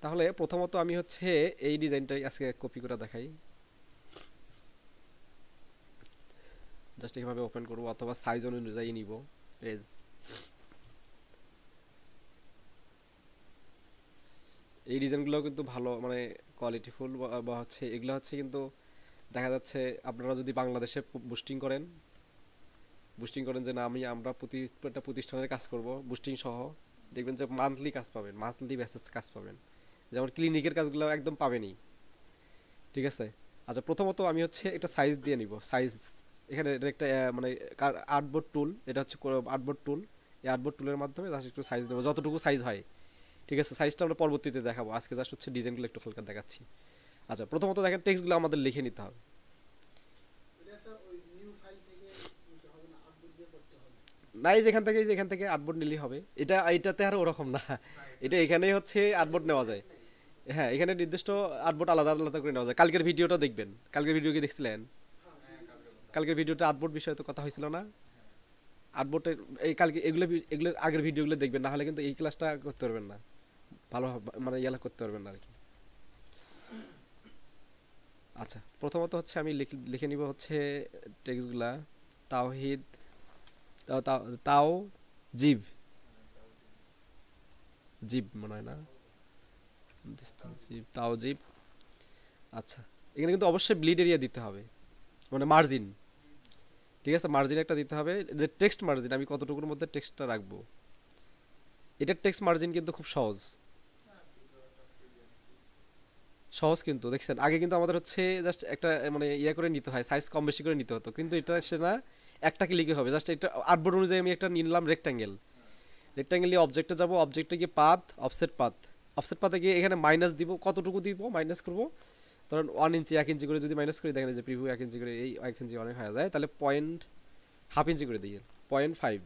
তাহলে প্রথমত আমি হচ্ছে এই ডিজাইনটাই আজকে কপি করে দেখাই। জাস্ট এইভাবে ওপেন করব অথবা সাইজ অনুযায়ী নিব পেজ। এই ডিজাইনগুলো কিন্তু ভালো, মানে কোয়ালিটিফুল, বা হচ্ছে এগুলো হচ্ছে কিন্তু দেখা যাচ্ছে আপনারা যদি বাংলাদেশে বুস্টিং করেন, যে না আমরা একটা প্রতিষ্ঠানের কাজ করব বুস্টিং সহ, দেখবেন যে মান্থলি কাজ পাবেন, মান্থলি বেসিস কাজ পাবেন, যেমন ক্লিনিকের কাজগুলো একদম পাবেনই। ঠিক আছে। আচ্ছা, প্রথমত আমি হচ্ছে একটা সাইজ দিয়ে নিব, সাইজ। এখানে এটা একটা মানে আর্টবোর্ড টুল, এটা হচ্ছে আর্টবোর্ড টুল। এই আর্টবোর্ড টুলের মাধ্যমে জাস্ট একটু সাইজ দেবো, যতটুকু সাইজ হয়। ঠিক আছে, সাইজটা আমরা পরবর্তীতে দেখাবো, আজকে জাস্ট হচ্ছে ডিজাইনগুলো একটু হালকা দেখাচ্ছি। আচ্ছা, প্রথমত দেখেন টেক্সটগুলো আমাদের লিখে নিতে হবে। না, এই যেখান থেকে আর্টবোর্ড নিলেই হবে। এটাতে আর ওরকম না, এটা এখানেই হচ্ছে আর্টবোর্ড নেওয়া যায়। হ্যাঁ, এখানে নির্দিষ্ট আর্টবোর্ড আলাদা আলাদা করে নেওয়া যায়। কালকের ভিডিওটা দেখবেন, কালকের ভিডিও কি দেখছিলেন? কালকের ভিডিওটা আর্টবোর্ড বিষয়ে তো কথা হয়েছিল না? আর্টবোর্ডের এই কালকে এগুলো আগের ভিডিওগুলো দেখবেন, না হলে কিন্তু এই ক্লাসটা করতে পারবেন না ভালো, মানে ইয়ালা করতে পারবেন না আর কি। আচ্ছা, প্রথমত হচ্ছে আমি লিখে নিব হচ্ছে টেক্সটগুলা। তাওহিদ, তাও জিব, জিব মনে হয় না, জিব, তাও জিব। আচ্ছা, এখানে কিন্তু অবশ্যই ব্লিড এরিয়া দিতে হবে, মানে মার্জিন। ঠিক আছে, মার্জিন একটা দিতে হবে, যে টেক্সট মার্জিন আমি কতটুকুর মধ্যে টেক্সটটা রাখবো। এটার টেক্সট মার্জিন কিন্তু খুব সহজ, সহজ কিন্তু দেখছেন। আগে কিন্তু আমাদের হচ্ছে জাস্ট একটা মানে ইয়া করে নিতে হয়, সাইজ কম বেশি করে নিতে হতো, কিন্তু এটা সে না, একটা ক্লিকে হবে। জাস্ট এটা আর্টবোর্ড অনুযায়ী আমি একটা নিলাম রেক্টাঙ্গেল। রেক্টাঙ্গেল নিয়ে অবজেক্টে যাব, অবজেক্টে গিয়ে পাথ, অফসেট পাথ, অফসেট পাথে গিয়ে এখানে মাইনাস দিব, কতটুকু দিব মাইনাস করব। ধরুন 1 ইঞ্চি, 1 ইঞ্চি করে যদি মাইনাস করি, দেখেন যে প্রিভিউ 1 ইঞ্চি করে, এই 1 ইঞ্চি অনেক হয়ে যায়, তাহলে পয়েন্ট হাফ ইঞ্চি করে দিই, 0.5।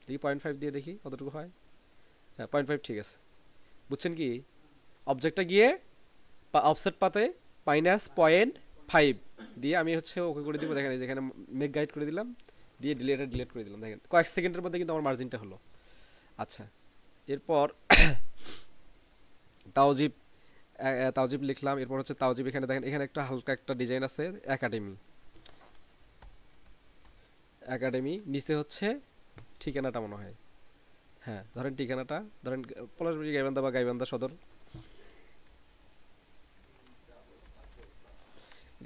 দেখি 0.5 দিয়ে দেখি কতটুকু হয়। হ্যাঁ, 0.5 ঠিক আছে। বুঝছেন কি? অবজেক্টটা গিয়ে অফসেট পাতে -0.5 দিয়ে আমি হচ্ছে ওকে করে দিব। দেখেন এই যেখানে মেক গাইড করে দিলাম, দিয়ে ডিলেট করে দিলাম। দেখেন কয়েক সেকেন্ডের মধ্যে কিন্তু আমার মার্জিনটা হলো। আচ্ছা, এরপর তাওজিব, তাওজিব লিখলাম। এরপর হচ্ছে তাওজিব, এখানে দেখেন এখানে একটা হালকা একটা ডিজাইন আছে, একাডেমি। একাডেমি নিচে হচ্ছে ঠিকানাটা মনে হয়, হ্যাঁ ধরেন ঠিকানাটা ধরেন পলাশবাড়ি গাইবান্ধা বা গাইবান্ধা সদর,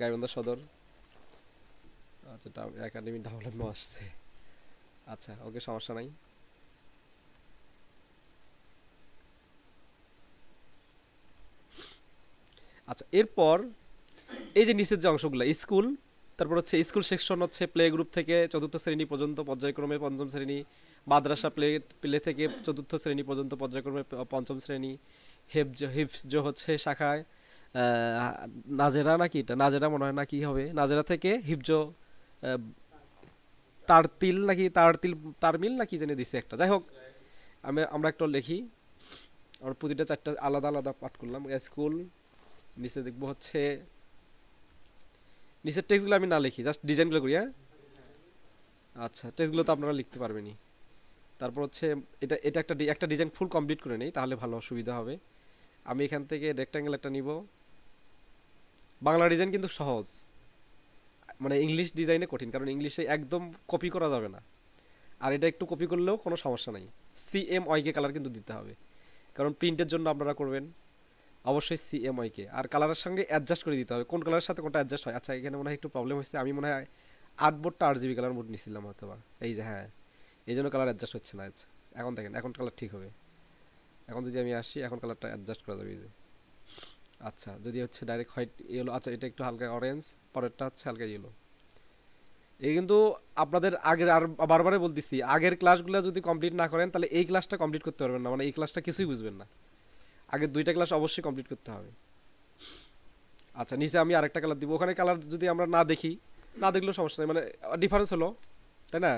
গাইবান্ধা সদর। আচ্ছা, একাডেমি ডাউনলোড আসছে। আচ্ছা, ওকে, সমস্যা নাই। আচ্ছা, এরপর এই যে নিচের যে অংশগুলো, স্কুল, তারপর হচ্ছে স্কুল সেকশন হচ্ছে প্লে গ্রুপ থেকে চতুর্থ শ্রেণী পর্যন্ত পর্যায়ক্রমে পঞ্চম শ্রেণী, মাদ্রাসা প্লে প্লে থেকে চতুর্থ শ্রেণী পর্যন্ত পর্যায়ক্রমে পঞ্চম শ্রেণী, হিফজ হচ্ছে শাখায় নাজেরা নাকি, এটা নাজেরা মনে হয়, না কি হবে, নাজেরা থেকে হিফজ তারতিল নাকি তারতিল, তারমিল নাকি জেনে দিছে একটা, যাই হোক। আমরা একটা লিখি, আমরা প্রতিটা চারটা আলাদা আলাদা পাঠ করলাম। স্কুল, নিচে দেখবো হচ্ছে নিচের টেক্সটগুলো আমি না লিখি, জাস্ট ডিজাইনগুলো করি, হ্যাঁ। আচ্ছা, টেক্সটগুলো তো আপনারা লিখতে পারবেনই। তারপর হচ্ছে এটা এটা একটা ডিজাইন ফুল কমপ্লিট করে নেই, তাহলে ভালো সুবিধা হবে। আমি এখান থেকে রেক্টাঙ্গেল একটা নিব। বাংলা ডিজাইন কিন্তু সহজ, মানে ইংলিশ ডিজাইনে কঠিন, কারণ ইংলিশে একদম কপি করা যাবে না। আর এটা একটু কপি করলেও কোনো সমস্যা নাই। CMYK কালার কিন্তু দিতে হবে, কারণ প্রিন্টের জন্য আপনারা করবেন, অবশ্যই CMYK। আর কালারের সঙ্গে অ্যাডজাস্ট করে দিতে হবে, কোন কালারের সাথে কোনটা অ্যাডজাস্ট হয়। আচ্ছা, এখানে মনে হয় একটু প্রবলেম হচ্ছে, আমি মনে হয় আর্টবোর্ডটা RGB কালার মোড নিছিলাম হয়তো বা, এই যে হ্যাঁ, এই জন্য কালার অ্যাডজাস্ট হচ্ছে না। আচ্ছা, এখন দেখেন, এখন কালার ঠিক হবে। এখন যদি আমি আসি, এখন কালারটা অ্যাডজাস্ট করা যাবে, এই যে। আচ্ছা, যদি হচ্ছে ডাইরেক্ট হোয়াইট ইয়েলো, আচ্ছা এটা একটু হালকা অরেঞ্জ, পরেরটা হচ্ছে হালকা ইয়েলো। এই কিন্তু আপনাদের আগের, আর বারবারে বলতেছি, আগের ক্লাসগুলো যদি কমপ্লিট না করেন, তাহলে এই ক্লাসটা কমপ্লিট করতে পারবেন না, মানে এই ক্লাসটা কিছুই বুঝবেন না। আগের দুইটা ক্লাস অবশ্যই কমপ্লিট করতে হবে। আচ্ছা, নিচে আমি আরেকটা কালার দিব, ওখানে কালার যদি আমরা না দেখি, না দেখলেও সমস্যা নেই, মানে ডিফারেন্স হলো, তাই না?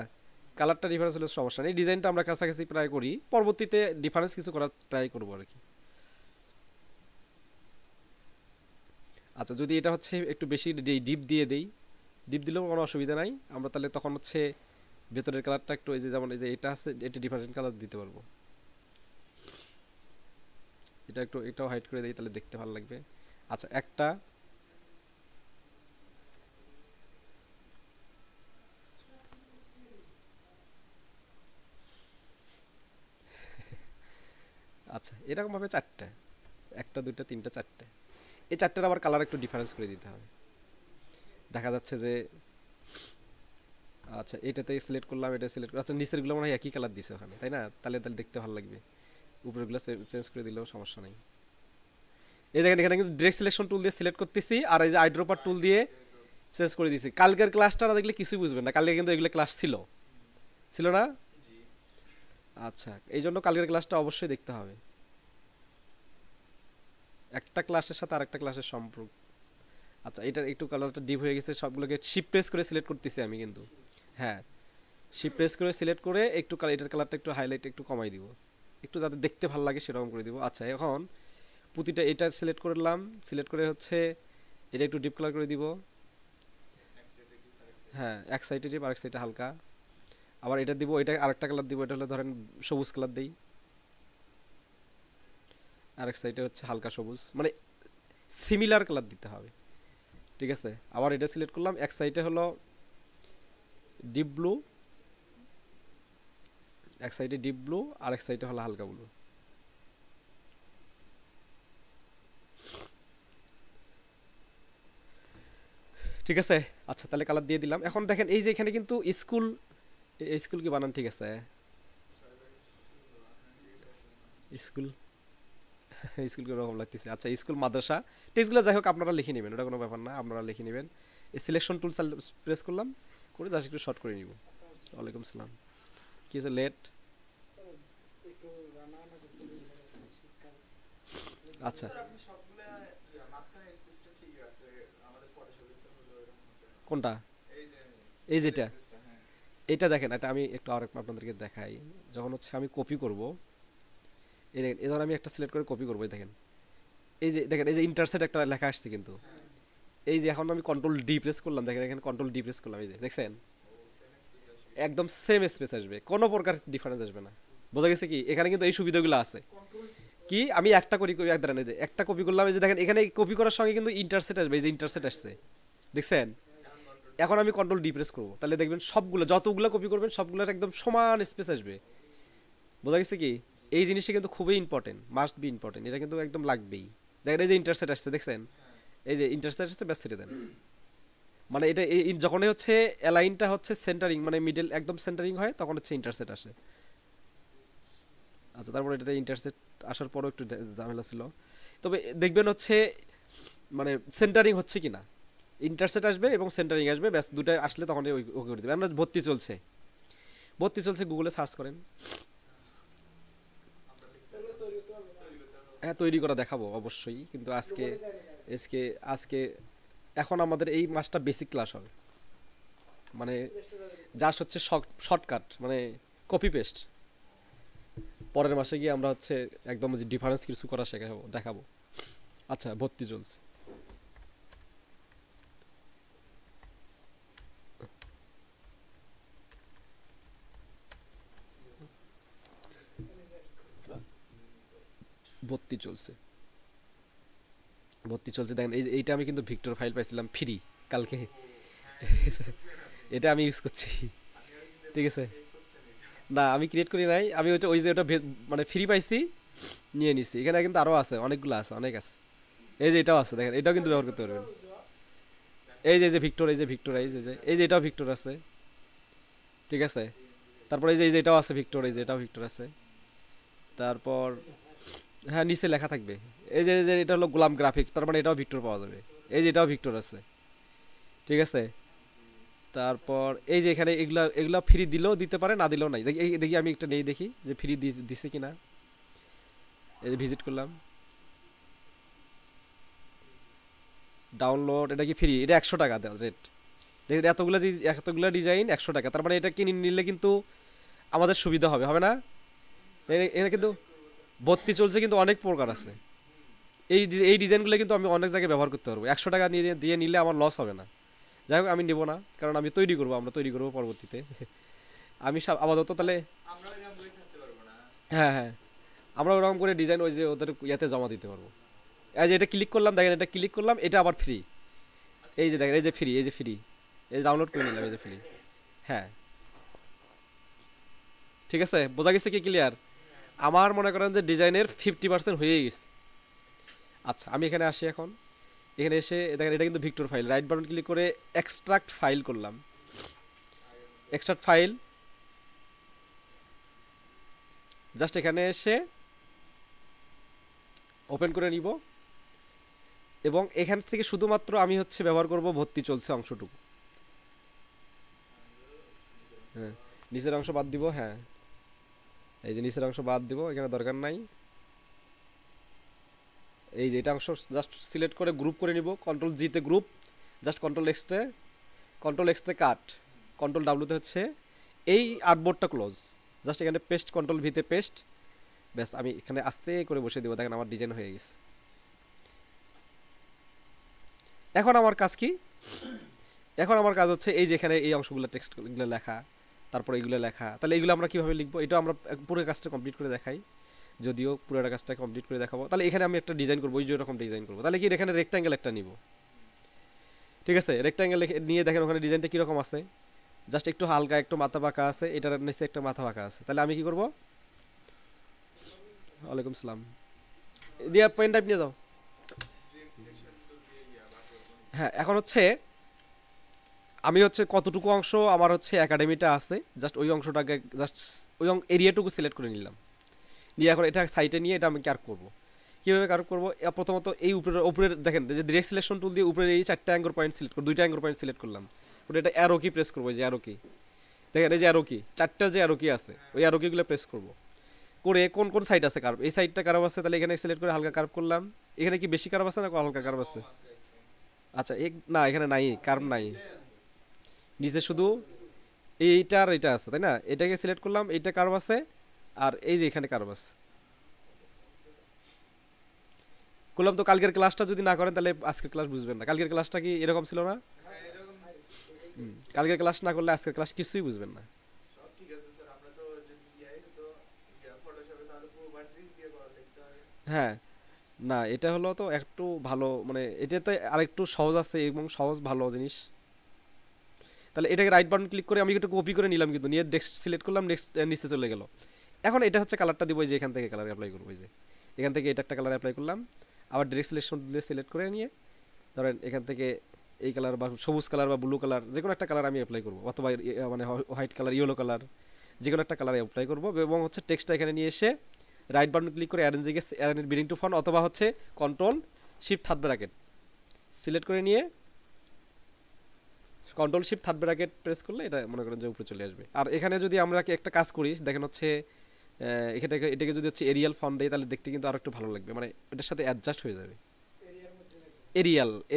কালারটা ডিফারেন্স হলে সমস্যা নেই, ডিজাইনটা আমরা কাছাকাছি প্রায় করি, পরবর্তীতে ডিফারেন্স কিছু করার ট্রাই করবো আর কি। আচ্ছা, যদি এটা হচ্ছে একটু বেশি ডিপ দিয়ে দেই, ডিপ দিলেও কোনো অসুবিধা নাই, আমরা তাহলে তখন হচ্ছে ভেতরের কালারটা একটু, এই যে যেমন এই যে এটা আছে, এটা ডিফারেন্ট কালার দিতে পারবো। এটাও হাইড করে দিই, তাহলে দেখতে ভালো লাগবে। আচ্ছা একটা, আচ্ছা এরকম ভাবে চারটে, একটা দুইটা তিনটা চারটে, এই চারটার আবার কালার একটু ডিফারেন্স করে দিতে হবে। দেখা যাচ্ছে যে আচ্ছা এটাতে সিলেক্ট করলাম, এটা সিলেক্ট আচ্ছা নিচের গুলো মনে হয় একই কালার দিছে ওখানে, তাই না? তাহলে তাহলে দেখতে ভালো লাগবে। উপরেরগুলো চেঞ্জ করে দিলেও সমস্যা নেই। এই দেখেন এখানে কিন্তু ডিরেক্ট সিলেকশন টুল দিয়ে সিলেক্ট করতেছি, আর এই যে আইড্রপার টুল দিয়ে চেঞ্জ করে দিছি। কালকের ক্লাসটা না দেখলে কিছুই বুঝবেন না, কালকে কিন্তু এগুলো ক্লাস ছিল, ছিল না? আচ্ছা এই জন্য কালকের ক্লাসটা অবশ্যই দেখতে হবে, একটা ক্লাসের সাথে আরেকটা ক্লাসের সম্পর্ক। আচ্ছা এটা একটু কালারটা ডিপ হয়ে গেছে, সবগুলোকে শিফট প্রেস করে সিলেক্ট করতেছি আমি কিন্তু। হ্যাঁ শিফট প্রেস করে সিলেক্ট করে একটু এটার কালারটা একটু হাইলাইট একটু কমাই দিব, একটু যাতে দেখতে ভালো লাগে সেরকম করে দিব। আচ্ছা এখন পুঁতিটা এটা সিলেক্ট করলাম, সিলেক্ট করে হচ্ছে এটা একটু ডিপ কালার করে দিব। হ্যাঁ এক সাইডে ডিপ আরেক সাইডে হালকা। আবার এটা দিব, এটা আরেকটা কালার দিব, এটা হলো ধরেন সবুজ কালার দেই, আরেক সাইডে হচ্ছে হালকা সবুজ, মানে সিমিলার কালার দিতে হবে, ঠিক আছে? আবার এটা সিলেক্ট করলাম, এক সাইডে হলো ডিপ ব্লু, এক সাইডে ডিপ ব্লু আর এক সাইডে হলো হালকা ব্লু। ঠিক আছে, আচ্ছা তাহলে কালার দিয়ে দিলাম। এখন দেখেন এই যে এখানে কিন্তু স্কুল, স্কুল কি বানান ঠিক আছে? স্কুল স্কুল কি রকম লাগতেছে? আচ্ছা স্কুল মাদ্রাসা টেক্সটগুলো যাই হোক আপনারা লিখে নেবেন, ওটা কোনো ব্যাপার না, আপনারা লিখে নেবেন। এই সিলেকশন টুল প্রেস করলাম, করে জাস্ট একটু শর্ট করে নিব। ওয়ালাইকুম সালাম। কি হচ্ছে লেট? আচ্ছা কোনটা? এই যেটা, এটা দেখেন, এটা আমি একটু আর আপনাদেরকে দেখাই। যখন হচ্ছে আমি কপি করব, এই দেখেন, এই ধর আমি একটা সিলেক্ট করে কপি করবো, এই দেখেন, এই যে দেখেন এই যে ইন্টারসেট একটা লেখা আসছে কিন্তু, এই যে এখন আমি কন্ট্রোল ডি প্রেস করলাম, দেখেন এখানে কন্ট্রোল ডি প্রেস করলাম, এই যে দেখছেন একদম সেম স্পেস আসবে, কোনো প্রকার ডিফারেন্স আসবে না। বোঝা গেছে কি? এখানে কিন্তু এই সুবিধাগুলো আছে। কি আমি একটা করি এক দাঁড়ান, এই যে একটা কপি করলাম, এই যে দেখেন এখানে কপি করার সঙ্গে কিন্তু ইন্টারসেট আসবে, এই যে ইন্টারসেট আসছে, দেখছেন? এখন আমি কন্ট্রোল ডি প্রেস করবো, তাহলে দেখবেন সবগুলো যতগুলো কপি করবেন সবগুলোর একদম সমান স্পেস আসবে। বোঝা গেছে কি? এই জিনিসটা কিন্তু খুবই ইম্পর্টেন্ট, মাস্ট বি ইম্পর্টেন্ট, এটা কিন্তু একদম লাগবেই। দেখেন এই যে ইন্টারসেট আসছে, দেখছেন? এই যে ইন্টারসেট আসছে, ব্যাস ছেড়ে দেন। মানে এটা যখনই হচ্ছে অ্যালাইনটা হচ্ছে সেন্টারিং, মানে মিডল একদম সেন্টারিং হয়, তখন হচ্ছে ইন্টারসেট আসে। আচ্ছা তারপরে এটাতে ইন্টারসেট আসার পরও একটু ঝামেলা ছিল, তবে দেখবেন হচ্ছে মানে সেন্টারিং হচ্ছে কিনা, ইন্টারসেট আসবে এবং সেন্টারিং আসবে, ব্যাস দুটো আসলে তখন ওকে করে দেবে। আমরা ভর্তি চলছে, ভর্তি চলছে, গুগলে সার্চ করেন। হ্যাঁ তৈরি করা দেখাবো অবশ্যই, কিন্তু আজকে আজকে আজকে এখন আমাদের এই মাসটা বেসিক ক্লাস হবে, মানে জাস্ট হচ্ছে শর্টকাট, মানে কপি পেস্ট। পরের মাসে গিয়ে আমরা হচ্ছে একদম যে ডিফারেন্স কিছু করা শেখাবো, দেখাবো। আচ্ছা ভর্তি চলছে। ভর্তি চলছে, ভর্তি চলছে, দেখেন এই এইটা আমি কিন্তু ভিক্টর ফাইল পাইছিলাম ফ্রি কালকে, এটা আমি ইউজ করছি, ঠিক আছে? না আমি ক্রিয়েট করি নাই, আমি ওইটা ওই যে ওটা মানে ফ্রি পাইছি, নিয়ে নিছি। এখানে কিন্তু আরো আছে, অনেকগুলো আছে, অনেক আছে। এই যে এটাও আছে, দেখেন এটাও কিন্তু ব্যবহার করতে পারবেন। এই যে ভিক্টর, এই যে ভিক্টর, এই যে এটাও ভিক্টর আছে, ঠিক আছে? তারপর এই যে এটাও আছে ভিক্টর, এই যে এটাও ভিক্টর আছে। তারপর হ্যাঁ নিচে লেখা থাকবে, এই যে এটা হলো গোলাম গ্রাফিক, তার মানে এটাও ভিক্টর পাওয়া যাবে। এই যে এটাও ভিক্টর আছে, ঠিক আছে? তারপর এই যে এখানে এগুলা এগুলা ফ্রি দিলেও দিতে পারে, না দিলেও নাই। দেখি দেখি আমি একটা নেই, দেখি যে ফ্রি দিছে কিনা। এই যে ভিজিট করলাম, ডাউনলোড, এটা কি ফ্রি? এটা 100 টাকা রেট। দেখেন এতগুলা ডিজাইন 100 টাকা, তার মানে এটা কিনে নিলে কিন্তু আমাদের সুবিধা হবে, হবে না? এটা কিন্তু ভর্তি চলছে, কিন্তু অনেক প্রকার আছে। এই ডিজাইনগুলো কিন্তু আমি অনেক জায়গায় ব্যবহার করতে পারবো, 100 টাকা দিয়ে নিলে আমার লস হবে না। যাই হোক আমি নেবো না, কারণ আমি তৈরি করবো, আমরা তৈরি করবো পরবর্তীতে। আমি আপাতত তাহলে, হ্যাঁ হ্যাঁ, আমরা ওরকম করে ডিজাইন ওই যে ওদের ইয়াতে জমা দিতে পারবো। এই যে এটা ক্লিক করলাম, দেখেন এটা ক্লিক করলাম, এটা আবার ফ্রি। এই যে দেখেন, এই যে ফ্রি, এই যে ফ্রি, এই যে ডাউনলোড করে নিলাম, এই যে ফ্রি। হ্যাঁ, ঠিক আছে, বোঝা গেছে কি ক্লিয়ার? আমার মনে করেন যে ডিজাইনের 50% হয়ে গেছে। আচ্ছা, আমি এখানে আসি এখন। এখানে এসে দেখেন এটা কিন্তু Victor file, right button click করে এক্সট্রাক্ট ফাইল করলাম। এক্সট্রাক্ট ফাইল, জাস্ট এখানে এসে ওপেন করে নিব, এবং এখান থেকে শুধুমাত্র আমি হচ্ছে ব্যবহার করব ভর্তি চলছে অংশটুকু। হ্যাঁ, নিচের অংশ বাদ দিব। হ্যাঁ, এই যে নিচের অংশ বাদ দিব, এখানে দরকার নাই। এই যে এটা অংশ জাস্ট সিলেক্ট করে গ্রুপ করে নিব, কন্ট্রোল জিতে গ্রুপ, জাস্ট কন্ট্রোল এক্সতে কাট, কন্ট্রোল ডাব্লুতে হচ্ছে এই আর্টবোর্ডটা ক্লোজ, জাস্ট এখানে পেস্ট, কন্ট্রোল ভিতে পেস্ট। ব্যাস, আমি এখানে আস্তে করে বসে দেবো, দেখেন আমার ডিজাইন হয়ে গেছে। এখন আমার কাজ কি? এখন আমার কাজ হচ্ছে এই যে এখানে এই অংশগুলো টেক্সটগুলো লেখা, তারপর এইগুলো লেখা। তাহলে এইগুলো আমরা কীভাবে লিখবো, এটা আমরা পুরো কাজটা কমপ্লিট করে দেখাই, যদিও পুরোটা কাজটা কমপ্লিট করে দেখাবো। তাহলে এখানে আমি একটা ডিজাইন করবো, ওই যে এরকম ডিজাইন করবো। তাহলে কি এখানে রেক্ট্যাঙ্গেল একটা নিব, ঠিক আছে? রেক্ট্যাঙ্গেল নিয়ে দেখেন ওখানে ডিজাইনটা কীরকম আছে, জাস্ট একটু হালকা একটু মাথা বাঁকা আছে, এটার নিচে একটা মাথা বাঁকা আছে। তাহলে আমি কি করবো, ওয়ালাইকুম সালাম, দিয়ে পেন টাইপ নিয়ে যাও। হ্যাঁ, এখন হচ্ছে আমি হচ্ছে কতটুকু অংশ আমার হচ্ছে একাডেমিটা আছে, জাস্ট ওই অংশটাকে জাস্ট ওই এরিয়াটুকু সিলেক্ট করে নিলাম, নিয়ে এখন এটা সাইটে নিয়ে এটা আমি কার্ভ করবো। কীভাবে কার্ভ করবো, প্রথমত এই উপরের দেখেন যে ডিরেক্ট সিলেকশন টুল দিয়ে উপরের এই 4টা অ্যাঙ্গর পয়েন্ট সিলেক্ট করবো, 2টা অ্যাঙ্গর পয়েন্ট সিলেক্ট করলাম, ওটা এটা অ্যারো কি প্রেস করবো, যে অ্যারো কি দেখেন, এই যে অ্যারো কি 4টা যে অ্যারো কি আছে, ওই অ্যারো কিগুলো প্রেস করবো করে কোন কোন সাইড আছে কার্ভ, এই সাইডটা কার্ভ আছে, তাহলে এখানে সিলেক্ট করে হালকা কার্ভ করলাম। এখানে কি বেশি কার্ভ আছে না হালকা কার্ভ আছে? আচ্ছা, না এখানে নাই কার্ভ, নাই, নিচে শুধু এইটা আর এটা আছে, তাই না? এটাকে সিলেক্ট করলাম, এইটা কার্ভ আছে, আর এই যে এখানে কার্ভ আছে করলাম। তো কালকের ক্লাসটা যদি না করেন তাহলে আজকের ক্লাস বুঝবেন না। কালকের ক্লাসটা কি এরকম ছিল না? কালকের ক্লাস না করলে আজকের ক্লাস কিছুই বুঝবেন না। হ্যাঁ, না এটা হলো তো একটু ভালো, মানে এটাতে আরেকটু সহজ আছে এবং সহজ ভালো জিনিস। তাহলে এটাকে রাইট বাটন ক্লিক করে আমি একটু কপি করে নিলাম, কিন্তু নিয়ে নেক্সট সিলেক্ট করলাম, নেক্সট নিচে চলে গেল। এখন এটা হচ্ছে কালারটা দিব, যে এখান থেকে কালার অ্যাপ্লাই করবো, যে এখান থেকে এটা একটা কালার অ্যাপ্লাই করলাম, আবার ডিরেক্ট সিলেকশন দিয়ে সিলেক্ট করে নিয়ে ধরেন এখান থেকে এই কালার বা সবুজ কালার বা ব্লু কালার যে কোনো একটা কালার আমি অ্যাপ্লাই করবো, অথবা মানে হোয়াইট কালার, ইয়েলো কালার, যে কোনো একটা কালার অ্যাপ্লাই করবো। এবং হচ্ছে টেক্সটটা এখানে নিয়ে এসে রাইট বাটন ক্লিক করে অ্যারেঞ্জ বিডিং টু ফন্ট, অথবা হচ্ছে control shift third bracket select করে নিয়ে control shift third bracket press করলে এটা মনে করেন যে উপরে চলে আসবে। আর এখানে যদি আমরা একটা কাজ করি, দেখেন হচ্ছে এটাকে যদি হচ্ছে এরিয়াল ফন্ট দেয়, তাহলে দেখতে কিন্তু আরো একটু ভালো লাগবে, মানে এটার সাথে অ্যাডজাস্ট হয়ে যাবে।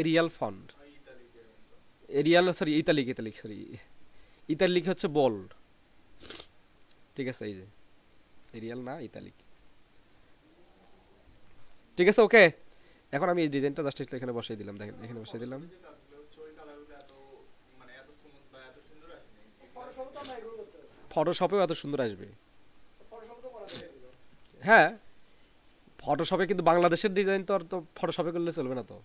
Arial font, Arial sorry italic sorry, italic হচ্ছে বোল্ড, ঠিক আছে? এই যে এরিয়াল না ইতালিক, ঠিক আছে, ওকে। এখন আমি এই ডিজাইনটা জাস্ট এখানে বসাই দিলাম, দেখেন এখানে বসাই দিলাম। ফটোশপেও এত সুন্দর আসবে? হ্যাঁ, ফটোশপে কিন্তু বাংলাদেশের ডিজাইন তো আর তো ফটোশপে করলে চলবে না। তো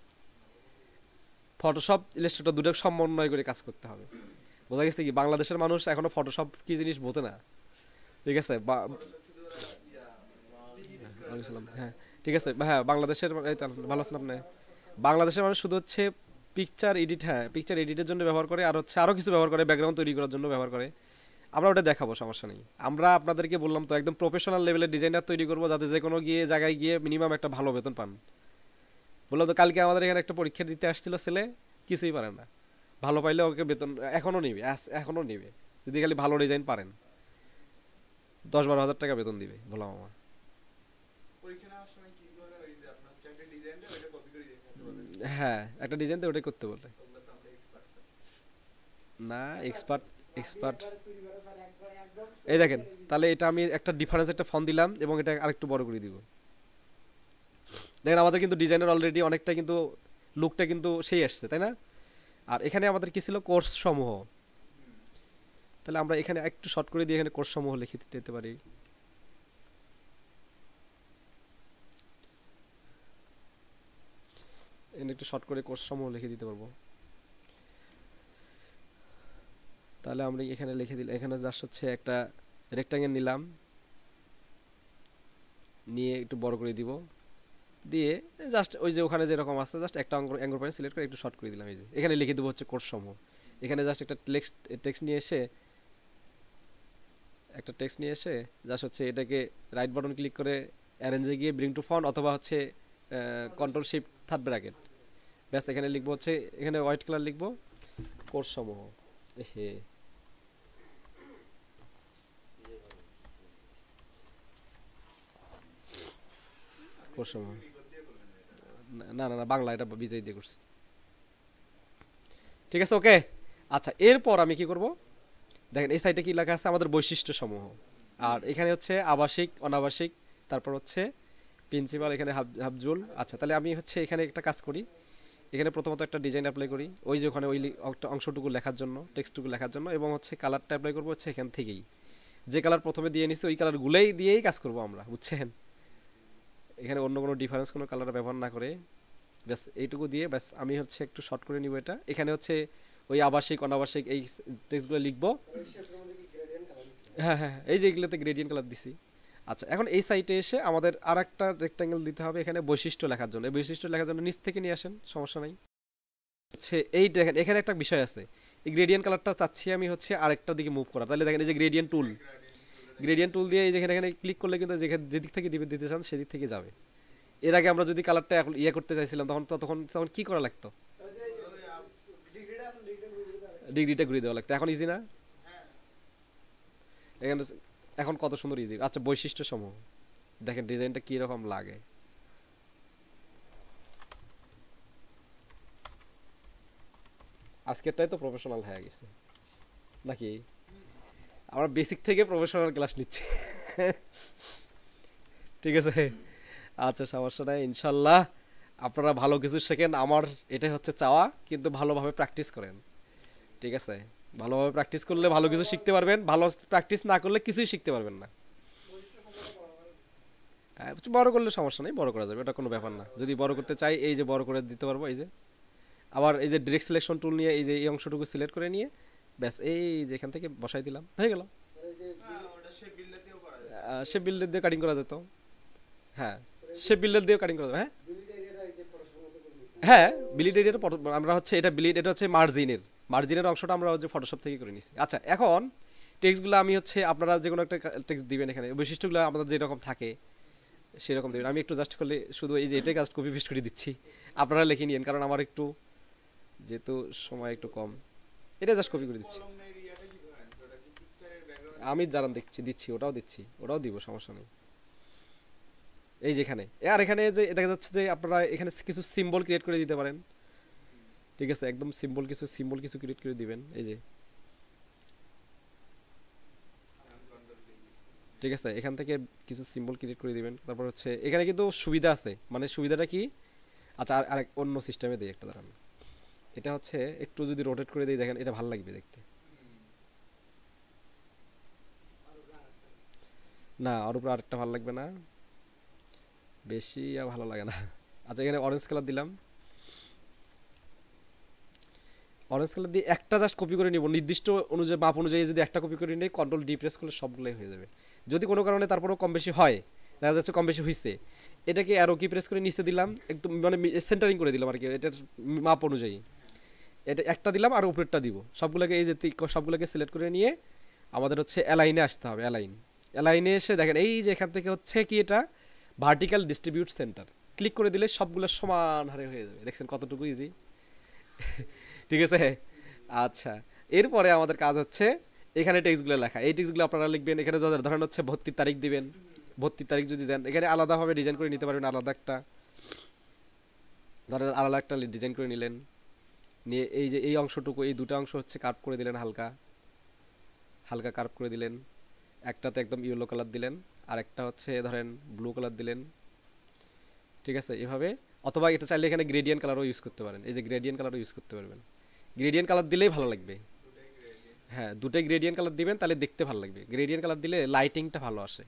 ফটোশপ ইলাস্ট্রেটর দুটো সমন্বয় করে কাজ করতে হবে। বোঝা গেছে কি, বাংলাদেশের মানুষ এখনো ফটোশপ কি জিনিস বোঝে না, ঠিক আছে? হ্যাঁ, ঠিক আছে, হ্যাঁ বাংলাদেশের ভালো আছেন আপনি? বাংলাদেশের মানুষ শুধু হচ্ছে পিকচার এডিট, হ্যাঁ পিকচার এডিটের জন্য ব্যবহার করে, আর হচ্ছে আরও কিছু ব্যবহার করে, ব্যাকগ্রাউন্ড তৈরি করার জন্য ব্যবহার করে। আমরা ওটা দেখাবো, সমস্যা নেই। আমরা আপনাদেরকে বললাম তো একদম প্রফেশনাল লেভেলের ডিজাইনার তৈরি করবো, যাতে যে কোনো জায়গায় গিয়ে মিনিমাম একটা ভালো বেতন পান। বললাম তো, কালকে আমাদের এখানে একটা পরীক্ষা দিতে আসছিল ছেলে, কিছুই পারে না, ভালো পাইলে ওকে বেতন এখনো নিবে যদি খালি ভালো ডিজাইন পারেন, 10-12 হাজার টাকা বেতন দিবে বললাম আমার। হ্যাঁ, একটা ডিজাইন তো ওটাই করতে বলে না, এক্সপার্ট এক্সপার্ট। এই দেখেন, তাহলে এটা আমি একটা ডিফারেন্স একটা ফন্ট দিলাম, এবং এটা আরেকটু বড় করে দিব। দেখেন আমাদের কিন্তু ডিজাইনের অলরেডি অনেকটা কিন্তু লুকটা কিন্তু সেই আসছে, তাই না? আর এখানে আমাদের কি ছিল, কোর্স সমূহ। তাহলে আমরা এখানে একটু শর্ট করে দিয়ে এখানে কোর্স সমূহ লিখে দিতে পারি। এখানে একটু শর্ট করে কোর্স সমূহ লিখে দিতে পারবো। তাহলে আমরা এখানে লিখে দিলাম, এখানে জাস্ট হচ্ছে একটা রেক্টাঙ্গেল নিলাম, নিয়ে একটু বড় করে দিব, দিয়ে জাস্ট ওই যে ওখানে যেরকম আছে জাস্ট একটা অ্যাঙ্গল পয়েন্ট সিলেক্ট করে একটু শর্ট করে দিলাম। এই যে এখানে লিখে দেবো হচ্ছে কোর্স সমূহ। এখানে জাস্ট একটা টেক্সট নিয়ে এসে জাস্ট হচ্ছে এটাকে রাইট বাটন ক্লিক করে অ্যারেঞ্জে গিয়ে ব্রিং টু ফন্ট, অথবা হচ্ছে কন্ট্রোল শিফট থার্ড ব্র্যাকেট, ব্যাস এখানে লিখবো হচ্ছে, এখানে হোয়াইট কালার লিখবো কোর্স সমূহ। হে কোর্স সমূহ, না না না বাংলা, এটা বিজয় দিয়ে করছি। ঠিক আছে, ওকে। আচ্ছা, এরপর আমি কি করব, দেখেন এই সাইটে কি লেখা আছে, আমাদের বৈশিষ্ট্য সমূহ। আর এখানে হচ্ছে আবাসিক, অনাবাসিক, তারপর হচ্ছে প্রিন্সিপাল, এখানে হাফজুল। আচ্ছা, তাহলে আমি হচ্ছে এখানে একটা কাজ করি, এখানে প্রথমত একটা ডিজাইন অ্যাপ্লাই করি, ওই যে ওখানে ওই অংশটুকু লেখার জন্য, টেক্সটটুকু লেখার জন্য, এবং হচ্ছে কালারটা অ্যাপ্লাই করবো হচ্ছে এখান থেকেই, যে কালার প্রথমে দিয়ে নিছি ওই কালারগুলোই দিয়েই কাজ করব আমরা, বুঝছেন। এখানে অন্য কোনো ডিফারেন্স কোনো কালার ব্যবহার না করে ব্যাস এইটুকু দিয়ে ব্যাস আমি হচ্ছে একটু শর্ট করে নিব এটা। এখানে হচ্ছে ওই আবাসিক অনাবাসিক এই টেক্সটগুলো লিখবো। হ্যাঁ হ্যাঁ, এই যে এগুলোতে গ্রেডিয়েন্ট কালার দিছি। আচ্ছা, এখন এই সাইটে এসে আমাদের আর একটা রেক্টাঙ্গেল দিতে হবে এখানে বৈশিষ্ট্য লেখার জন্য। এই বৈশিষ্ট্য লেখার জন্য নিচ থেকে নিয়ে আসেন, সমস্যা নাই। হচ্ছে এই দেখেন এখানে একটা বিষয় আছে, এই গ্রেডিয়েন্ট কালারটা চাচ্ছি আমি হচ্ছে আরেকটা দিকে মুভ করা। তাহলে দেখেন এই যে গ্রেডিয়েন্ট টুল দিয়ে এই যেখানে এখানে ক্লিক করলে কিন্তু যেখানে যেদিক থেকে দিতে চান সেদিক থেকে যাবে। এর আগে আমরা যদি কালারটা ইয়ে করতে চাইছিলাম তখন তখন কি করা লাগতো, ডিগ্রিটা ঘুরিয়ে দেওয়া লাগতো। এখন ইজি না, এখানে এখন কত সুন্দর ইজি। আচ্ছা, বৈশিষ্ট্য সমূহ দেখেন ডিজাইনটা কি রকম লাগে। আজকেরটাই তো প্রফেশনাল হয়ে গেছে নাকি, আমরা বেসিক থেকে প্রফেশনাল ক্লাস নিচ্ছি। ঠিক আছে, আচ্ছা সমস্যা নাই, ইনশাল্লাহ আপনারা ভালো কিছু শেখেন, আমার এটাই হচ্ছে চাওয়া। কিন্তু ভালোভাবে প্র্যাকটিস করেন, ঠিক আছে। ভালোভাবে প্র্যাকটিস করলে ভালো কিছু শিখতে পারবেন, ভালো প্র্যাকটিস না করলে কিছুই শিখতে পারবেন না। বড় করলে সমস্যা নেই, বড় করা যাবে, এটা কোনো ব্যাপার না। যদি বড় করতে চাই এই যে বড় করে দিতে পারবো। এই যে আবার এই যে ডিরেক্ট সিলেকশন টুল নিয়ে এই যে এই অংশটুকু সিলেক্ট করে নিয়ে ব্যাস এই যে এখান থেকে বসাই দিলাম, হয়ে গেল। সে বিল্ডার দিয়ে কাটিং করা যেত, হ্যাঁ সে বিল্ডার দিয়েও কাটিং করা যাবে। হ্যাঁ হ্যাঁ, বিলিড এরিয়াটা আমরা হচ্ছে এটা বিলিড, এটা হচ্ছে মার্জিনের অংশটা আমরা হচ্ছে ফটোশপ থেকে করে নিছি। আচ্ছা, এখন টেক্সটগুলো আমি হচ্ছে আপনারা যে কোনো একটা টেক্সট দিবেন, এখানে বৈশিষ্ট্যগুলো আমাদের যেরকম থাকে সেরকম দেবেন। আমি একটু জাস্ট করলে শুধু এই যে এটাই জাস্ট কপি পেস্ট করে দিচ্ছি, আপনারা লিখে নিন, কারণ আমার একটু যেহেতু সময় একটু কম, এটা জাস্ট কপি করে দিচ্ছি। আমি জানান দিচ্ছি ওটাও দিব, সমস্যা নেই। এই যেখানে আর এখানে যে দেখা যাচ্ছে যে আপনারা এখানে কিছু সিম্বল ক্রিয়েট করে দিতে পারেন, ঠিক আছে। একদম সিম্বল কিছু ক্রিয়েট করে দিবেন, এই যে ঠিক আছে। এখান থেকে কিছু সিম্বল ক্রিয়েট করে দিবেন। তারপর হচ্ছে এখানে কিন্তু সুবিধা আছে, মানে সুবিধাটা কি, আচ্ছা আরেক অন্য সিস্টেমে দিই একটা, দাঁড়ান। এটা হচ্ছে একটু যদি রোটেট করে দিই, দেখেন এটা ভালো লাগবে দেখতে। না, ওর উপর আরেকটা ভালো লাগবে না, বেশি আর ভালো লাগে না। আচ্ছা, এখানে অরেঞ্জ কালার দিলাম, অরেঞ্জ কালার দিয়ে একটা জাস্ট কপি করে নিব, নির্দিষ্ট অনুযায়ী মাপ অনুযায়ী যদি একটা কপি করে নিই, কন্ট্রোল ডি প্রেস করলে সবগুলোই হয়ে যাবে। যদি কোনো কারণে তারপরেও কম বেশি হয়, দেখা যাচ্ছে কম বেশি হয়েছে, এটাকে আরও কি প্রেস করে নিচে দিলাম, একদম মানে সেন্টারিং করে দিলাম আর কি, এটার মাপ অনুযায়ী এটা একটা দিলাম আর উপরেরটা দিব, সবগুলোকে এই যে সবগুলোকে সিলেক্ট করে নিয়ে আমাদের হচ্ছে অ্যালাইনে আসতে হবে। অ্যালাইনে এসে দেখেন এই যে এখান থেকে হচ্ছে কি এটা ভার্টিক্যাল ডিস্ট্রিবিউট সেন্টার, ক্লিক করে দিলে সবগুলো সমান হারে হয়ে যাবে। দেখছেন কতটুকু ইজি, ঠিক আছে। আচ্ছা, এরপরে আমাদের কাজ হচ্ছে এখানে টেক্সটগুলো লেখা। এই টেক্সটগুলো আপনারা লিখবেন। এখানে যাদের ধরেন হচ্ছে ভর্তির তারিখ দিবেন, ভর্তির তারিখ যদি দেন এখানে আলাদাভাবে ডিজাইন করে নিতে পারবেন, আলাদা একটা ধরেন আলাদা একটা ডিজাইন করে নিলেন, নিয়ে এই যে এই অংশটুকু এই দুটো অংশ হচ্ছে কার্ভ করে দিলেন, হালকা হালকা কার্ভ করে দিলেন। একটাতে একদম ইয়েলো কালার দিলেন, আর একটা হচ্ছে ধরেন ব্লু কালার দিলেন, ঠিক আছে এভাবে। অথবা এটা চাইলে এখানে গ্রেডিয়েন্ট কালারও ইউজ করতে পারেন, এই যে গ্রেডিয়েন্ট কালারও ইউজ করতে পারবেন। গ্রেডিয়েন্ট কালার দিলেই ভালো লাগবে, হ্যাঁ দুটোই গ্রেডিয়েন্ট কালার দিবেন, তাহলে দেখতে ভালো লাগবে। গ্রেডিয়েন্ট কালার দিলে লাইটিংটা ভালো আসে,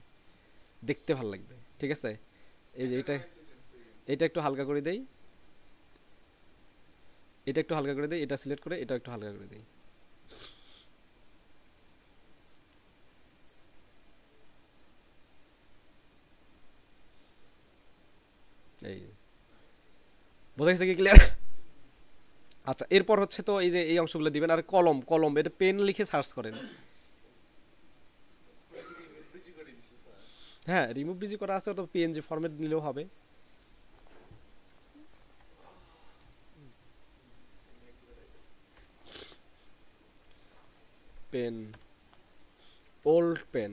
দেখতে ভালো লাগবে, ঠিক আছে। এই যে এটা একটু হালকা করে দেই, এটা একটু হালকা করে দিই, এটা সিলেক্ট করে এটা একটু হালকা করে দিই। এই বোঝা গেছে কি ক্লিয়ার? আচ্ছা এরপর হচ্ছে তো এই যে এই অংশগুলো দিবেন। আর কলম, কলম এটা পেন লিখে সার্চ করেন। হ্যাঁ রিমুভ বিজি করা আছে, তো পিএনজি ফরম্যাট নিলেও হবে। পেন, ওল্ড পেন,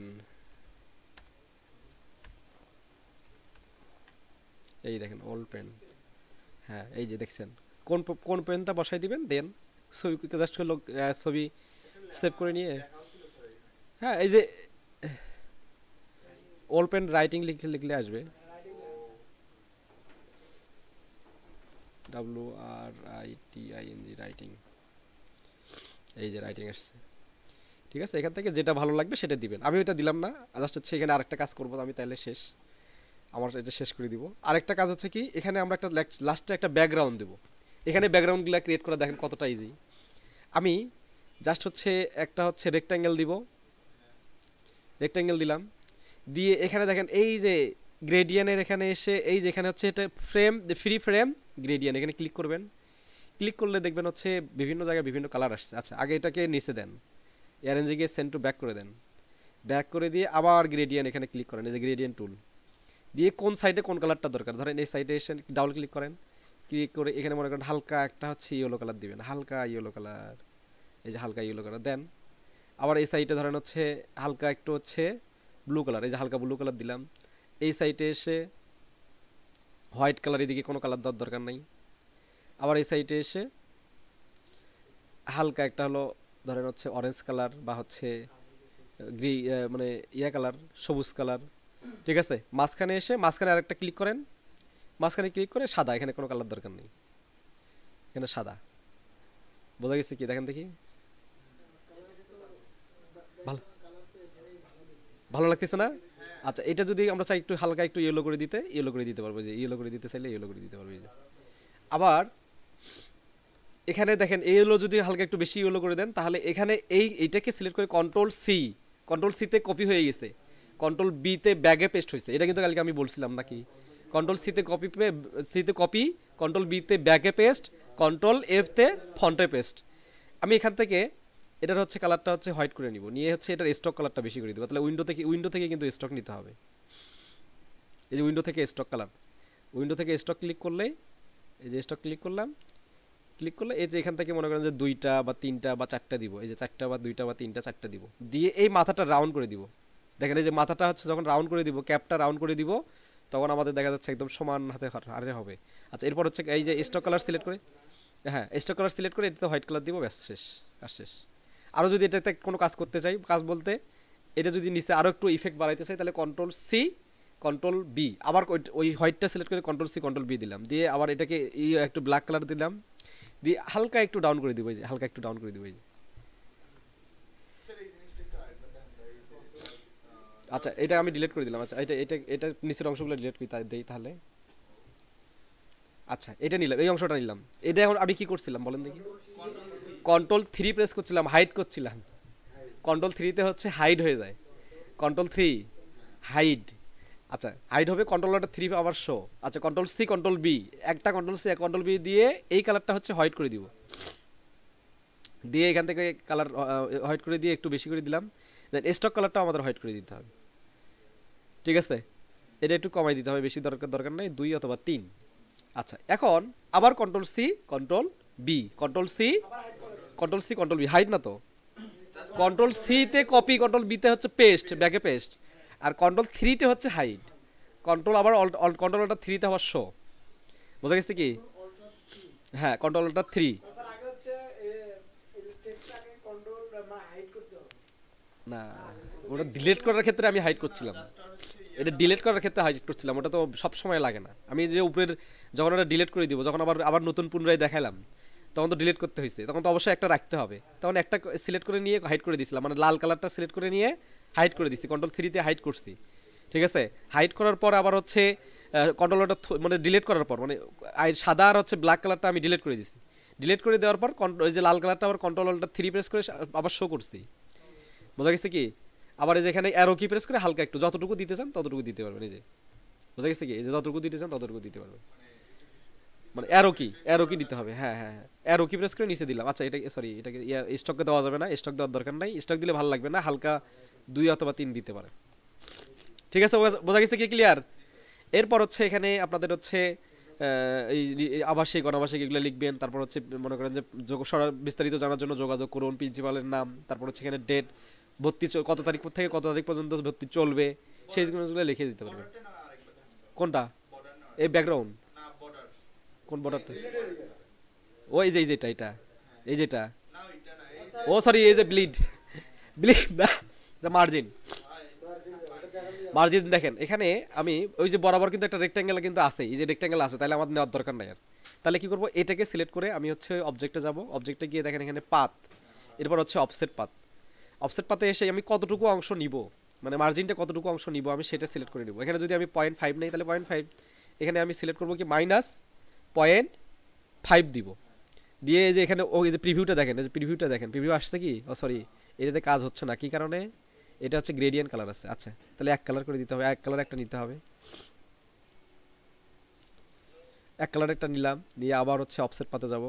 এই দেখেন ওল্ড পেন। হ্যাঁ এই যে দেখছেন কোন কোন পেনটা বসাই দিবেন, দেন ছবি জাস্ট হলো ছবি সেভ করে নিয়ে। হ্যাঁ এই যে ওল্ড পেন রাইটিং লিখলে লিখলে আসবে, WRITING রাইটিং। এই যে রাইটিং আসছে, ঠিক আছে। এখান থেকে যেটা ভালো লাগবে সেটা দিবেন। আমি ওইটা দিলাম না, জাস্ট হচ্ছে এখানে আরেকটা কাজ করবো আমি, তাহলে শেষ, আমার এটা শেষ করে দিব। আরেকটা কাজ হচ্ছে কি, এখানে আমরা একটা লাস্টে একটা ব্যাকগ্রাউন্ড দেবো। এখানে ব্যাকগ্রাউন্ডগুলো ক্রিয়েট করা দেখেন কতটা ইজি। আমি জাস্ট হচ্ছে একটা হচ্ছে রেক্ট্যাঙ্গেল দিব, রেক্ট্যাঙ্গেল দিলাম, দিয়ে এখানে দেখেন এই যে গ্রেডিয়েন্টের এখানে এসে এই যে এখানে হচ্ছে এটা ফ্রেম, ফ্রি ফ্রেম গ্রেডিয়েন্ট, এখানে ক্লিক করবেন। ক্লিক করলে দেখবেন হচ্ছে বিভিন্ন জায়গায় বিভিন্ন কালার আসছে। আচ্ছা আগে এটাকে নিচে দেন, অ্যারেঞ্জে গিয়ে সেন্ড টু ব্যাক করে দেন। ব্যাক করে দিয়ে আবার গ্রেডিয়েন্ট এখানে ক্লিক করেন, এই যে গ্রেডিয়েন্ট টুল দিয়ে কোন সাইডে কোন কালারটা দরকার, ধরেন এই সাইডে এসে ডাবল ক্লিক করেন। ক্লিক করে এখানে মনে করেন হালকা একটা হচ্ছে ইয়েলো কালার দিবেন, হালকা ইয়েলো কালার, এই যে হালকা ইয়েলো কালার দেন। আবার এই সাইডে ধরেন হচ্ছে হালকা একটু হচ্ছে ব্লু কালার, এই যে হালকা ব্লু কালার দিলাম। এই সাইডে এসে হোয়াইট কালার, এদিকে কোনো কালার দেওয়ার দরকার নাই। আবার এই সাইডে এসে হালকা একটা হলো ধরেন হচ্ছে অরেঞ্জ কালার বা হচ্ছে গ্রি, মানে ইয়া কালার, সবুজ কালার, ঠিক আছে। মাঝখানে এসে মাঝখানে আরেকটা ক্লিক করেন, মাঝখানে ক্লিক করে সাদা, এখানে কোনো কালার দরকার নেই, এখানে সাদা। বোঝা গেছে কি, দেখেন দেখি ভালো, ভালো লাগতেছে না? আচ্ছা এটা যদি আমরা চাই একটু হালকা একটু ইয়েলো করে দিতে, ইয়েলো করে দিতে পারবো, যে ইয়েলো করে দিতে চাইলে ইয়েলো করে দিতে পারবো। এই যে আবার এখানে দেখেন ইয়েলো যদি হালকা একটু বেশি ইয়েলো করে দেন, তাহলে এখানে এইটাকে সিলেক্ট করে কন্ট্রোল সি, কন্ট্রোল সিতে কপি হয়ে গেছে, কন্ট্রোল বিতে ব্যাগে পেস্ট হয়েছে। এটা কিন্তু কালকে আমি বলছিলাম নাকি, কন্ট্রোল সিতে কপি, সিতে কপি, কন্ট্রোল বিতে ব্যাগে পেস্ট, কন্ট্রোল এফতে ফন্টে পেস্ট। আমি এখান থেকে এটার হচ্ছে কালারটা হচ্ছে হোয়াইট করে নিব, নিয়ে হচ্ছে এটার স্টক কালারটা বেশি করে দিব। তাহলে উইন্ডো থেকে কিন্তু স্টক নিতে হবে। এই যে উইন্ডো থেকে স্টক কালার, উইন্ডো থেকে স্টক ক্লিক করলে, এই যে স্টক ক্লিক করলাম, ক্লিক করলে এই যে এখান থেকে মনে করেন যে দুইটা বা তিনটা বা চারটা দিব, এই যে চারটা বা দুইটা বা তিনটা চারটা দিব, দিয়ে এই মাথাটা রাউন্ড করে দিব। দেখেন এই যে মাথাটা হচ্ছে যখন রাউন্ড করে দিব, ক্যাপটা রাউন্ড করে দিব, তখন আমাদের দেখা যাচ্ছে একদম সমান হাতে হারে হবে। আচ্ছা এরপর হচ্ছে এই যে স্টক কালার সিলেক্ট করে, হ্যাঁ স্টক কালার সিলেক্ট করে এটাতে হোয়াইট কালার দিব, ব্যাস শেষ, কাজ শেষ। আরও যদি এটাতে কোনো কাজ করতে চাই, কাজ বলতে এটা যদি নিচে আরও একটু ইফেক্ট বাড়াইতে চাই, তাহলে কন্ট্রোল সি কন্ট্রোল বি, আবার ওই হোয়াইটটা সিলেক্ট করে কন্ট্রোল সি কন্ট্রোল বি দিলাম, দিয়ে আবার এটাকে একটু ব্ল্যাক কালার দিলাম, দিয়ে হালকা একটু ডাউন করে দিব, এই যে হালকা একটু ডাউন করে দিব, এই যে। আচ্ছা এটা আমি ডিলিট করে দিলাম। আচ্ছা এটা এটা এটা নিচের অংশগুলো ডিলিট করে দেই তাহলে। আচ্ছা এটা নিলাম, এই অংশটা নিলাম। এটা এখন আমি কি করছিলাম বলেন দেখি, কন্ট্রোল থ্রি প্রেস করছিলাম, হাইড করছিলাম। কন্ট্রোল থ্রিতে হচ্ছে হাইড হয়ে যায়, কন্ট্রোল থ্রি হাইড। আচ্ছা হাইড হবে, কন্ট্রোলারটা থ্রি আবার শো। আচ্ছা কন্ট্রোল সি কন্ট্রোল বি, একটা কন্ট্রোল সি কন্ট্রোল বি দিয়ে এই কালারটা হচ্ছে হোয়াইট করে দিব, দিয়ে এখান থেকে কালার হোয়াইট করে দিয়ে একটু বেশি করে দিলাম। দেন স্টক কালারটা আমাদের হোয়াইট করে দিতে হবে, ঠিক আছে। এটা একটু কমাই দিতে হবে, বেশি দরকার দরকার নাই, 2 অথবা 3। আচ্ছা এখন আবার control C control B, control C control C control B, hide না তো, কন্ট্রোল সিতে কপি, কন্ট্রোল বিতে হচ্ছে পেস্ট, ব্যাকে পেস্ট, আর কন্ট্রোল থ্রিতে হচ্ছে হাইড, কন্ট্রোল আবার কন্ট্রোল অল্টার থ্রিতে আবার শো। বোঝা গেছে কি? হ্যাঁ কন্ট্রোল অল্টার থ্রি। না ওটা ডিলিট করার ক্ষেত্রে আমি হাইড করছিলাম, এটা ডিলিট করার ক্ষেত্রে হাইড করছিলাম, ওটা তো সব সময় লাগে না। আমি যে উপরের যখন ওটা ডিলিট করে দিব, যখন আবার আবার নতুন পুনরায় দেখালাম, তখন তো ডিলিট করতে হয়েছে, তখন তো অবশ্যই একটা রাখতে হবে, তখন একটা সিলেক্ট করে নিয়ে হাইড করে দিছিলাম, মানে লাল কালারটা সিলেক্ট করে নিয়ে হাইড করে দিছি, কন্ট্রোল থ্রিতে হাইড করছি, ঠিক আছে। হাইড করার পর আবার হচ্ছে কন্ট্রোলটা মানে ডিলিট করার পর মানে সাদা আর হচ্ছে ব্ল্যাক কালারটা আমি ডিলিট করে দিছি, ডিলিট করে দেওয়ার পর ওই যে লাল কালারটা আবার কন্ট্রোল অল্টার 3 প্রেস করে আবার শো করছি, বোঝা গেছে কি? আবার এই যে এখানে অ্যারো কি প্রেস করে হালকা একটু যতটুকু দিতে চান ততটুকু দিতে পারবেন, এই যে বোঝা গেছে কি? এই যে যতটুকু দিতে চান ততটুকু দিতে পারবেন, মানে অ্যারো কি দিতে হবে, হ্যাঁ হ্যাঁ হ্যাঁ, অ্যারো কি প্রেস করে নিচে দিলাম। আচ্ছা এটা সরি, এটাকে স্টকে দেওয়া যাবে না, স্টক দেওয়ার দরকার নাই, স্টক দিলে ভালো লাগবে না, হালকা 2 অথবা 3 দিতে পারে। ঠিক আছে, বোঝা গেছে কি? ক্লিয়ার? এরপর হচ্ছে এখানে আপনাদের হচ্ছে এই আবাসিক অনাবাসিক এগুলো লিখবেন। তারপর হচ্ছে মনে করেন যে বিস্তারিত জানার জন্য যোগাযোগ করুন, প্রিন্সিপালের নাম, তারপর হচ্ছে এখানে ডেট, ভর্তি কত তারিখ থেকে কত তারিখ পর্যন্ত ভর্তি চলবে সেই জিনিসগুলো লিখে দিতে পারবেন। কোনটা? এই ব্যাকগ্রাউন্ড কোন বর্ডারটা? ও এই যে যেটা এটা, এই যেটা, ও সরি এই যে ব্লিড ব্লিড না, মার্জিন। মার্জিন দেখেন এখানে আমি ওই যে বরাবর কিন্তু একটা রেক্ট্যাঙ্গেল কিন্তু আছে, এই যে রেক্ট্যাঙ্গেল আছে, তাহলে আমাদের নেওয়ার দরকার নাই আর। তাহলে কি করব, এটাকে সিলেক্ট করে আমি হচ্ছে অবজেক্টে যাব, অবজেক্টে গিয়ে দেখেন এখানে পাথ, এরপর হচ্ছে অফসেট পাথ। অফসেট পাথে এসে আমি কতটুকু অংশ নিব, মানে মার্জিনটা কতটুকু অংশ নিব আমি সেটা সিলেক্ট করে নিব। এখানে যদি আমি 0.5 নেই তাহলে 0.5, এখানে আমি সিলেক্ট করব কি -0.5 দিব, দিয়ে এই যে এখানে ও এই যে প্রিভিউটা দেখেন, এই যে প্রিভিউটা দেখেন, প্রিভিউ আসছে কি? ও সরি, এটাতে কাজ হচ্ছে না, কি কারণে? এটা হচ্ছে গ্রেডিয়েন্ট কালার আছে। আচ্ছা তাহলে এক কালার করে দিতে হবে, এক কালার একটা নিতে হবে, এক কালার একটা নিলাম, দিয়ে আবার হচ্ছে অফসেট পাতে যাব,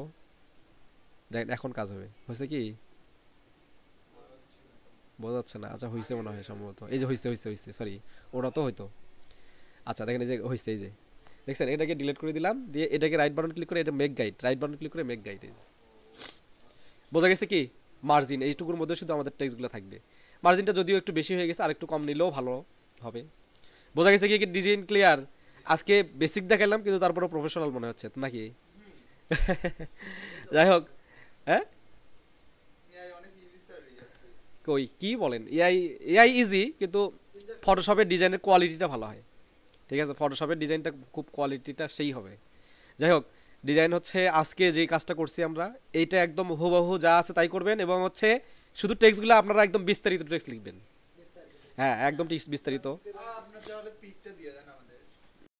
দেখেন এখন কাজ হবে, হয়েছে কি? বোঝা যাচ্ছে না? আচ্ছা হয়েছে মনে হয় সম্ভবত, এই যে হয়েছে হয়েছে হয়েছে, সরি ওটা তো হয়তো। আচ্ছা দেখেন এই যে হয়েছে, এই যে দেখছেন, এটাকে ডিলিট করে দিলাম, দিয়ে এটাকে রাইট বাটন ক্লিক করে এটা make guide, right button click করে মেক গাইড। বোঝা গেছে কি? মার্জিন এইটুকুর মধ্যে শুধু আমাদের টেক্সটগুলো থাকবে। মার্জিনটা যদিও একটু বেশি হয়ে গেছে, আর একটু কম নিলেও ভালো হবে। বোঝা গেছে কি? Design clear? আজকে বেসিক দেখালাম কিন্তু তারপরে প্রফেশনাল মনে হচ্ছে নাকি? যাই হোক, হ্যাঁ কই কি বলেন, এআই এআই ইজি, কিন্তু ফটোশপের ডিজাইনের কোয়ালিটিটা ভালো হয়। ঠিক আছে, ফটোশপের ডিজাইনটা খুব কোয়ালিটিটা সেই হবে। যাই হোক, ডিজাইন হচ্ছে আজকে যে কাজটা করছি আমরা, এইটা একদম হুবহু যা আছে তাই করবেন, এবং হচ্ছে শুধু টেক্সটগুলো আপনারা একদম বিস্তারিত টেক্সট লিখবেন। হ্যাঁ একদম বিস্তারিত।